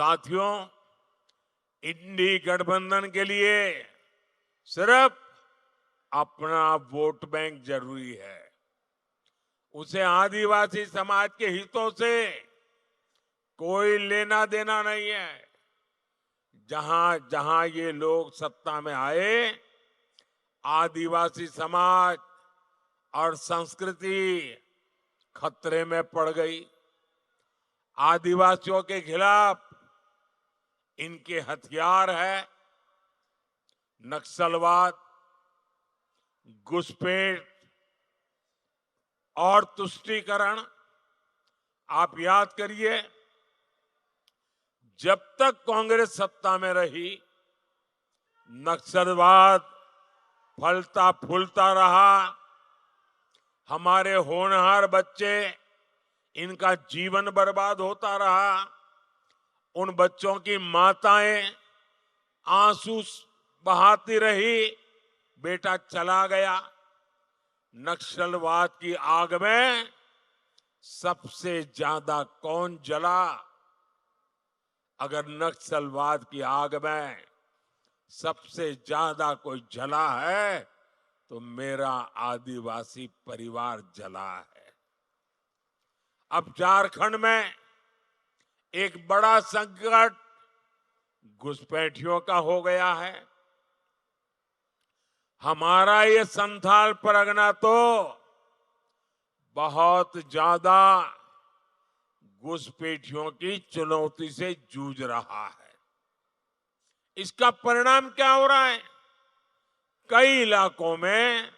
साथियों, इंडी गठबंधन के लिए सिर्फ अपना वोट बैंक जरूरी है। उसे आदिवासी समाज के हितों से कोई लेना देना नहीं है। जहां जहां ये लोग सत्ता में आए, आदिवासी समाज और संस्कृति खतरे में पड़ गई। आदिवासियों के खिलाफ इनके हथियार है नक्सलवाद, घुसपैठ और तुष्टीकरण। आप याद करिए, जब तक कांग्रेस सत्ता में रही, नक्सलवाद फलता फूलता रहा। हमारे होनहार बच्चे, इनका जीवन बर्बाद होता रहा। उन बच्चों की माताएं आंसू बहाती रही, बेटा चला गया। नक्सलवाद की आग में सबसे ज्यादा कौन जला? अगर नक्सलवाद की आग में सबसे ज्यादा कोई जला है तो मेरा आदिवासी परिवार जला है। अब झारखंड में एक बड़ा संकट घुसपैठियों का हो गया है। हमारा ये संथाल परगना तो बहुत ज्यादा घुसपैठियों की चुनौती से जूझ रहा है। इसका परिणाम क्या हो रहा है? कई इलाकों में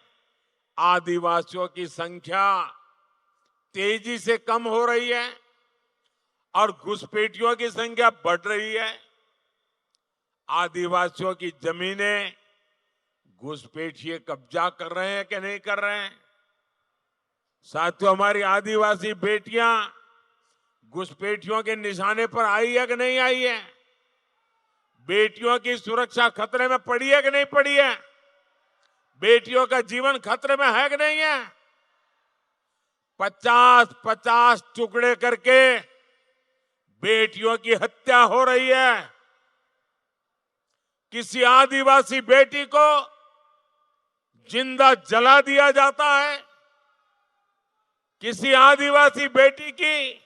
आदिवासियों की संख्या तेजी से कम हो रही है और घुसपैठियों की संख्या बढ़ रही है। आदिवासियों की जमीनें घुसपैठिए कब्जा कर रहे हैं कि नहीं कर रहे हैं? साथियों, हमारी आदिवासी बेटियां घुसपैठियों के निशाने पर आई है कि नहीं आई है? बेटियों की सुरक्षा खतरे में पड़ी है कि नहीं पड़ी है? बेटियों का जीवन खतरे में है कि नहीं है? 50-50 टुकड़े करके बेटियों की हत्या हो रही है। किसी आदिवासी बेटी को जिंदा जला दिया जाता है। किसी आदिवासी बेटी की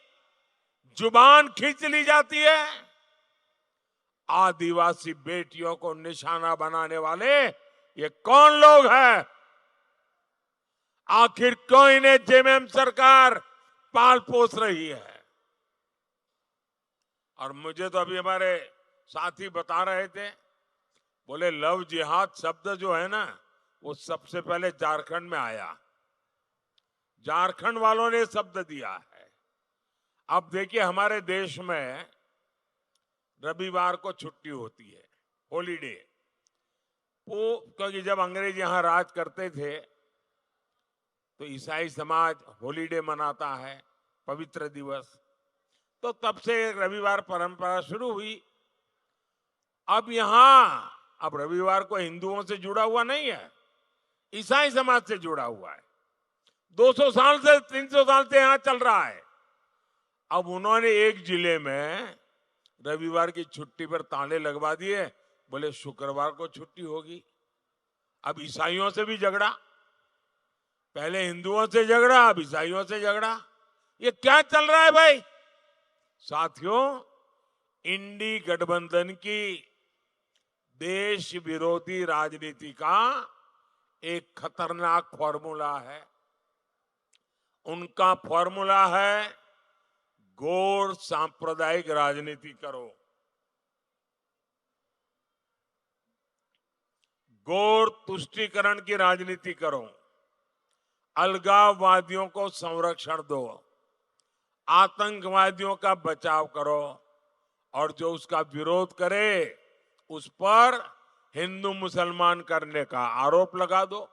जुबान खींच ली जाती है। आदिवासी बेटियों को निशाना बनाने वाले ये कौन लोग हैं? आखिर क्यों इन्हें जेएमएम सरकार पाल पोस रही है? और मुझे तो अभी हमारे साथी बता रहे थे, बोले लव जिहाद शब्द जो है ना, वो सबसे पहले झारखंड में आया। झारखंड वालों ने शब्द दिया है। अब देखिए, हमारे देश में रविवार को छुट्टी होती है, हॉलीडे। वो क्योंकि जब अंग्रेज यहां राज करते थे तो ईसाई समाज हॉलीडे मनाता है, पवित्र दिवस। तो तब से रविवार परंपरा शुरू हुई। अब रविवार को हिंदुओं से जुड़ा हुआ नहीं है, ईसाई समाज से जुड़ा हुआ है। 200 साल से 300 साल से यहां चल रहा है। अब उन्होंने एक जिले में रविवार की छुट्टी पर ताले लगवा दिए, बोले शुक्रवार को छुट्टी होगी। अब ईसाइयों से भी झगड़ा, पहले हिंदुओं से झगड़ा, अब ईसाइयों से झगड़ा। ये क्या चल रहा है भाई? साथियों, इंडी गठबंधन की देश विरोधी राजनीति का एक खतरनाक फॉर्मूला है। उनका फॉर्मूला है गौर सांप्रदायिक राजनीति करो, गौर तुष्टीकरण की राजनीति करो, अलगाववादियों को संरक्षण दो, आतंकवादियों का बचाव करो और जो उसका विरोध करे उस पर हिंदू मुसलमान करने का आरोप लगा दो।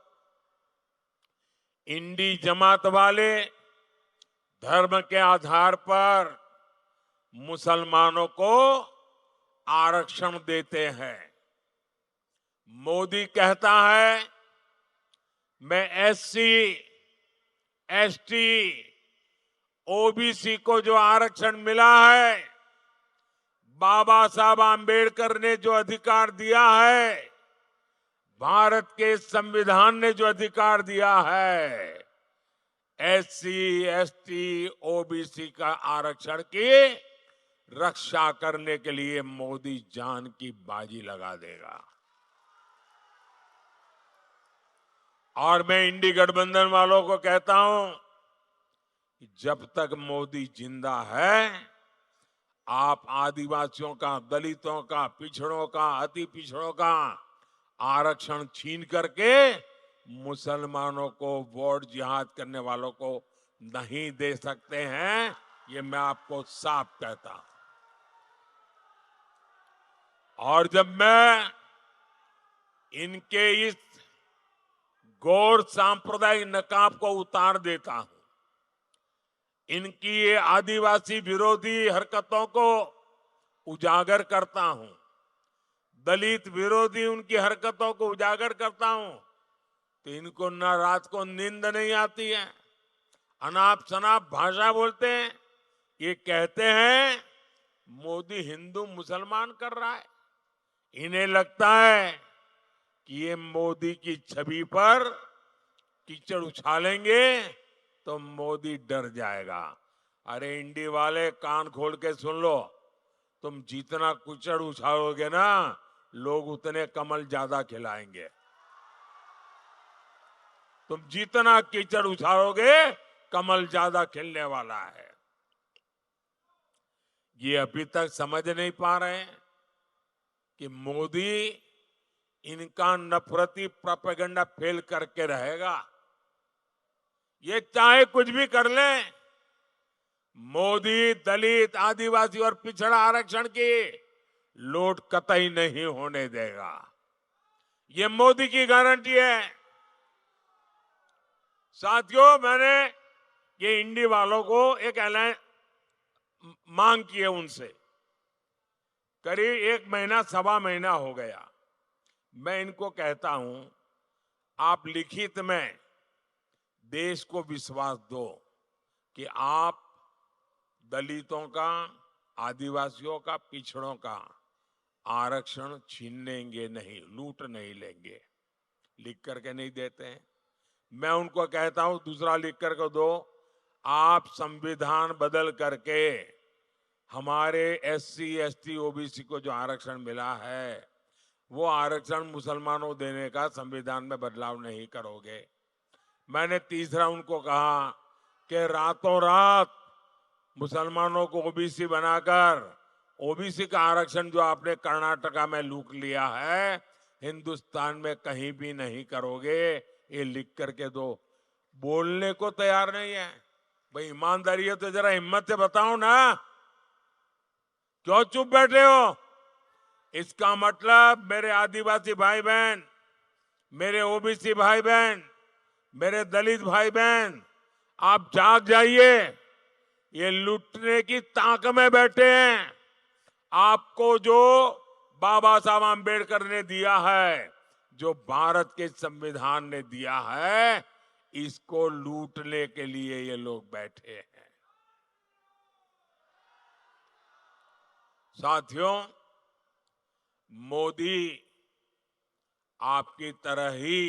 इंडी जमात वाले धर्म के आधार पर मुसलमानों को आरक्षण देते हैं। मोदी कहता है मैं एससी, एसटी, ओबीसी को जो आरक्षण मिला है बाबा साहब आम्बेडकर ने जो अधिकार दिया है, भारत के संविधान ने जो अधिकार दिया है, एससी, एसटी, ओबीसी का आरक्षण की रक्षा करने के लिए मोदी जान की बाजी लगा देगा। और मैं इंडी गठबंधन वालों को कहता हूं कि जब तक मोदी जिंदा है, आप आदिवासियों का, दलितों का, पिछड़ों का, अति पिछड़ों का आरक्षण छीन करके मुसलमानों को वोट जिहाद करने वालों को नहीं दे सकते हैं। ये मैं आपको साफ कहता हूं। और जब मैं इनके इस गौर सांप्रदायिक नकाब को उतार देता हूं, इनकी ये आदिवासी विरोधी हरकतों को उजागर करता हूं, दलित विरोधी उनकी हरकतों को उजागर करता हूं, तो इनको न रात को नींद नहीं आती है, अनाप शनाप भाषा बोलते हैं। ये कहते हैं मोदी हिंदू मुसलमान कर रहा है। इन्हें लगता है कि ये मोदी की छवि पर कीचड़ उछालेंगे तो मोदी डर जाएगा। अरे इंडी वाले, कान खोल के सुन लो, तुम जितना कीचड़ उछालोगे ना, लोग उतने कमल ज्यादा खिलाएंगे। तुम जितना कीचड़ उछालोगे, कमल ज्यादा खिलने वाला है। ये अभी तक समझ नहीं पा रहे हैं कि मोदी इनका नफरती प्रोपेगेंडा फेल करके रहेगा। ये चाहे कुछ भी कर ले, मोदी दलित, आदिवासी और पिछड़ा आरक्षण की लूट कतई नहीं होने देगा। ये मोदी की गारंटी है। साथियों, मैंने ये इंडी वालों को एक ऐलान मांग की है उनसे। करीब 1 महीना, सवा महीना हो गया। मैं इनको कहता हूं, आप लिखित में देश को विश्वास दो कि आप दलितों का, आदिवासियों का, पिछड़ों का आरक्षण छीनेंगे नहीं, लूट नहीं लेंगे। लिख करके नहीं देते हैं। मैं उनको कहता हूं, दूसरा लिख करके दो, आप संविधान बदल करके हमारे एससी, एसटी, ओबीसी को जो आरक्षण मिला है, वो आरक्षण मुसलमानों को देने का संविधान में बदलाव नहीं करोगे। मैंने तीसरा उनको कहा कि रातों रात मुसलमानों को ओबीसी बनाकर ओबीसी का आरक्षण जो आपने कर्नाटका में लूट लिया है, हिंदुस्तान में कहीं भी नहीं करोगे। ये लिख करके दो। बोलने को तैयार नहीं है। भाई ईमानदारी है तो जरा हिम्मत से बताओ ना, क्यों चुप बैठे हो? इसका मतलब मेरे आदिवासी भाई बहन, मेरे ओबीसी भाई बहन, मेरे दलित भाई बहन, आप जाग जाइए। ये लूटने की ताक में बैठे हैं। आपको जो बाबा साहब आम्बेडकर ने दिया है, जो भारत के संविधान ने दिया है, इसको लूटने के लिए ये लोग बैठे हैं। साथियों, मोदी आपकी तरह ही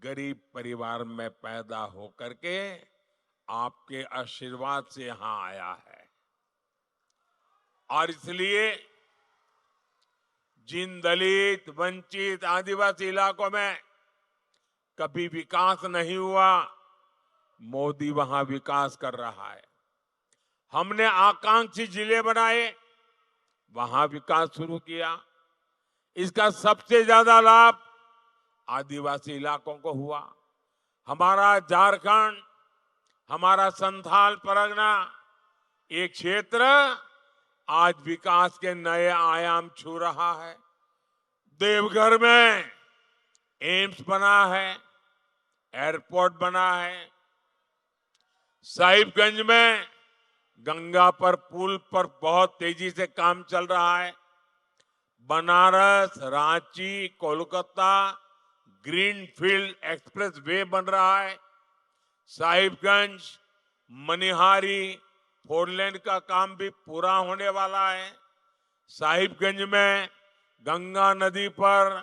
गरीब परिवार में पैदा होकर के आपके आशीर्वाद से यहां आया है। और इसलिए जिन दलित, वंचित, आदिवासी इलाकों में कभी विकास नहीं हुआ, मोदी वहां विकास कर रहा है। हमने आकांक्षी जिले बनाए, वहां विकास शुरू किया। इसका सबसे ज्यादा लाभ आदिवासी इलाकों को हुआ। हमारा झारखंड, हमारा संथाल परगना, ये क्षेत्र आज विकास के नए आयाम छू रहा है। देवघर में एम्स बना है, एयरपोर्ट बना है। साहिबगंज में गंगा पर पुल पर बहुत तेजी से काम चल रहा है। Banaras, Ranchi, Kolkata greenfield express way बन रहा है। साहिबगंज, मनिहारी 4 लेन का काम भी पूरा होने वाला है। साहिबगंज में गंगा नदी पर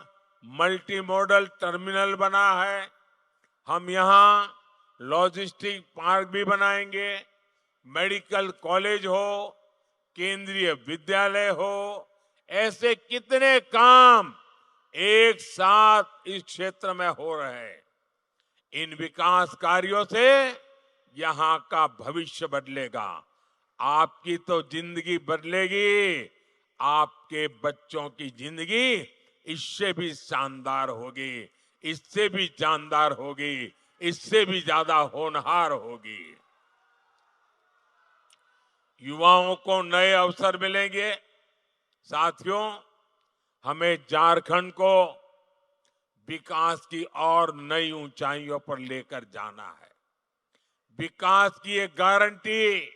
मल्टी मॉडल टर्मिनल बना है। हम यहाँ लॉजिस्टिक पार्क भी बनाएंगे। मेडिकल कॉलेज हो, केंद्रीय विद्यालय हो, ऐसे कितने काम एक साथ इस क्षेत्र में हो रहे हैं। इन विकास कार्यों से यहाँ का भविष्य बदलेगा। आपकी तो जिंदगी बदलेगी, आपके बच्चों की जिंदगी इससे भी शानदार होगी, इससे भी जानदार होगी, इससे भी ज्यादा होनहार होगी। युवाओं को नए अवसर मिलेंगे। साथियों, हमें झारखंड को विकास की और नई ऊंचाइयों पर लेकर जाना है। विकास की एक गारंटी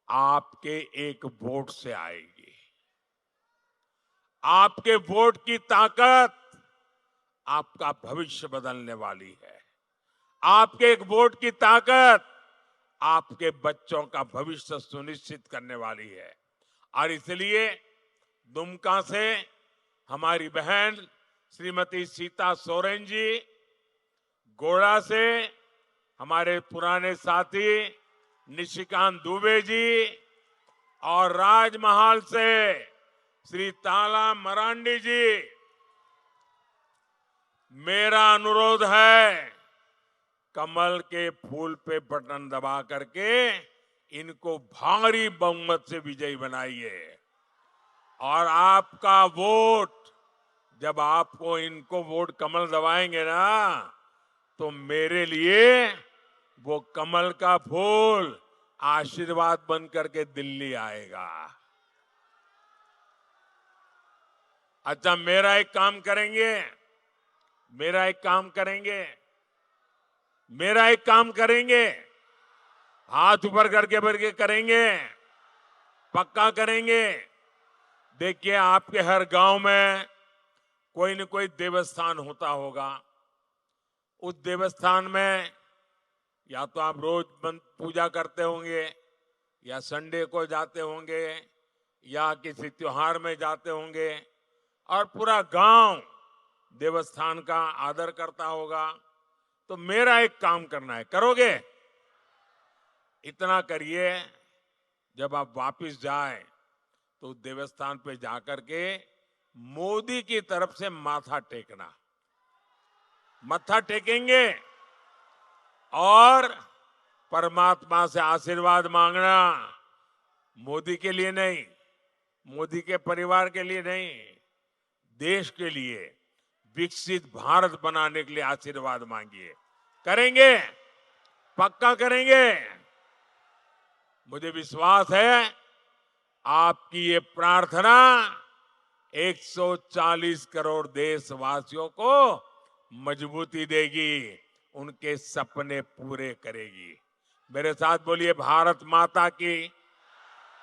आपके एक वोट से आएगी। आपके वोट की ताकत आपका भविष्य बदलने वाली है। आपके एक वोट की ताकत आपके बच्चों का भविष्य सुनिश्चित करने वाली है। और इसलिए दुमका से हमारी बहन श्रीमती सीता सोरेन जी, गोड़ा से हमारे पुराने साथी निशिकांत दुबे जी और राजमहल से श्री ताला मरांडी जी, मेरा अनुरोध है, कमल के फूल पे बटन दबा करके इनको भारी बहुमत से विजयी बनाइए। और आपका वोट, जब आपको इनको वोट कमल दबाएंगे ना, तो मेरे लिए वो कमल का फूल आशीर्वाद बन करके दिल्ली आएगा। अच्छा, मेरा एक काम करेंगे, हाथ ऊपर करके करेंगे, पक्का करेंगे। देखिए, आपके हर गांव में कोई न कोई देवस्थान होता होगा। उस देवस्थान में या तो आप रोज पूजा करते होंगे, या संडे को जाते होंगे, या किसी त्योहार में जाते होंगे, और पूरा गांव देवस्थान का आदर करता होगा। तो मेरा एक काम करना है, करोगे? इतना करिए, जब आप वापस जाएं तो देवस्थान पे जाकर के मोदी की तरफ से माथा टेकना, मत्था टेकेंगे और परमात्मा से आशीर्वाद मांगना। मोदी के लिए नहीं, मोदी के परिवार के लिए नहीं, देश के लिए, विकसित भारत बनाने के लिए आशीर्वाद मांगिए। करेंगे? पक्का करेंगे। मुझे विश्वास है आपकी ये प्रार्थना 140 करोड़ देशवासियों को मजबूती देगी, उनके सपने पूरे करेगी। मेरे साथ बोलिए, भारत माता की,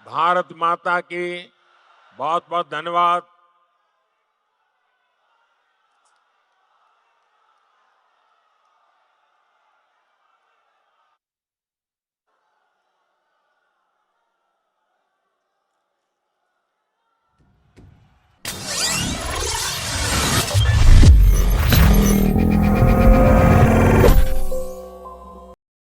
भारत माता की। बहुत बहुत धन्यवाद।